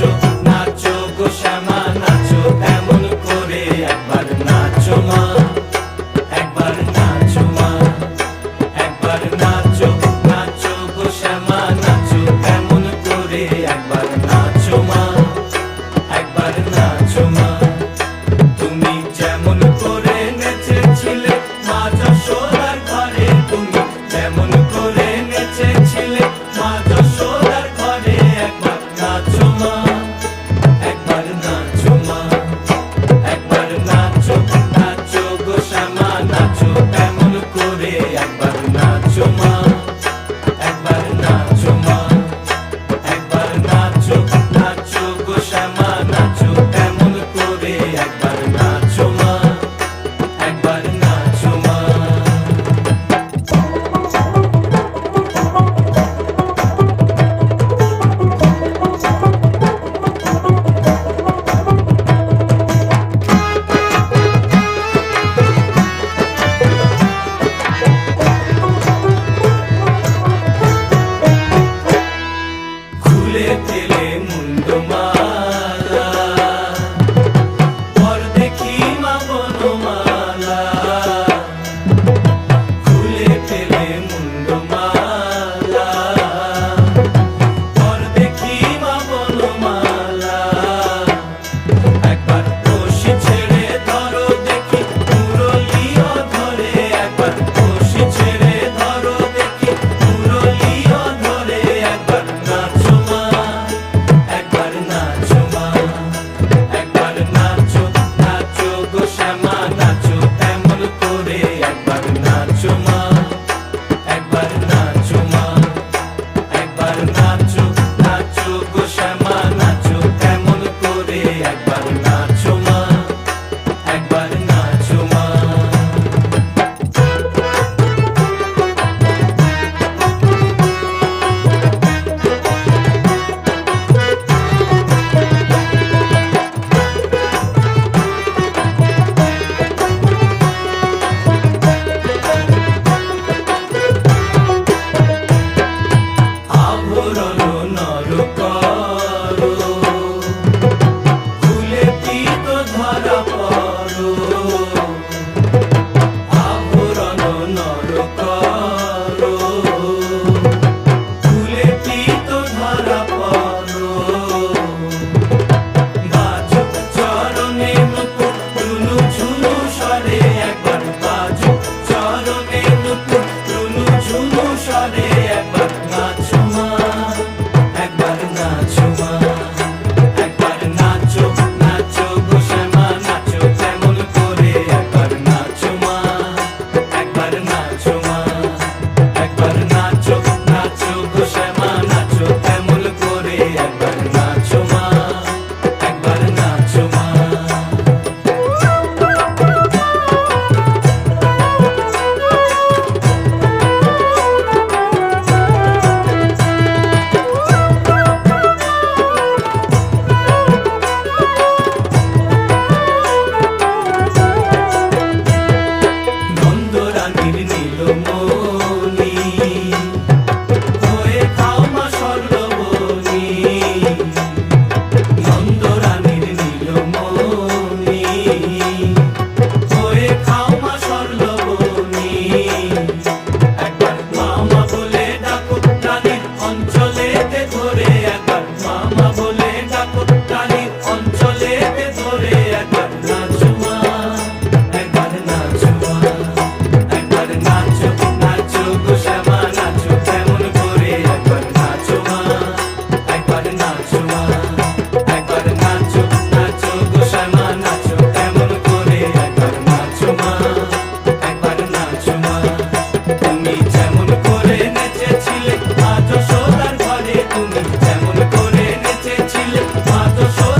নাচো নাচো গো শ্যামা নাচো এমন করে একবার নাচো মা একবার নাচো মা একবার নাচো নাচো গো শ্যামা নাচো এমন করে একবার নাচো মা একবার নাচো মা তুমি যেমন করে নেচেছিলে মা যশোদার ঘরে তুমি যেমন করে নেচেছিলে মা যশোদার ঘরে একবার নাচো মা একবার নাচো মা একবার নাচো নাচো গো শ্যামা নাচো এমন করে একবার নাচো মা একবার নাচো মা একবার নাচো নাচো গো শ্যামা নাচো এমন করে একবার নাচো মা একবার নাচো মা খুলে ফেলে মুন্ডমালা পর দেখি মা বনমালা খুলে ফেলে মুন্ডমালা পর দেখি মা বনমালা একবার রশি ছেড়ে ধরো দেখি মুরলিও ধরে একবার রশি ছেড়ে ধরো দেখি মুরলিও ধরে একবার নাচো মা একবার নাচো মা একবার নাচো নাচো গো শ্যামা নাচো এমন করে একবার নাচো মা একবার নাচো মা একবার নাচো নাচো গো শ্যামা নাচো এমন করে একবার নাচো মা একবার নাচো মা আভরণ নর করো খুলে পিত ধরা পড়ো আভরণ নর করো খুলে পিত ধরা পড়ো বাজুক চরণে নুপুর রুনু ঝুনু স্বরে একবার বাজুক চরণে নুপুর রুনু ঝুনু স্বরে একবার নাচো মা একবার নাচো মা একবার নাচো নাচো গো শ্যামা নাচো তেমন করে একবার নাচো মা একবার নাচো মা একবার নাচো নাচো গো শ্যামা নাচো তেমন করে একবার নাচো মা একবার নাচো মা নন্দরানীর নীলমণি হয়ে খাও মা স্বর্ণবনী নন্দরানীর নীলমণি হয়ে খাও মা স্বর্ণবনী একবার মামা বলে ডাকো রানীর অঞ্চলেতে ধরে একবার মামা বলে ডাকো রানীর অঞ্চলেতে ধরে একবার নাচো মা একবার নাচো মা একবার নাচো নাচো গো শ্যামা নাচো তেমন করে একবার নাচো মা একবার নাচো মা একবার নাচো নাচো গো শ্যামা নাচো তেমন করে একবার নাচো মা একবার নাচো মা তুমি যেমন করে নেচেছিলে মা যশোদার ঘরে তুমি যেমন করে নেচেছিলে মা যশোদার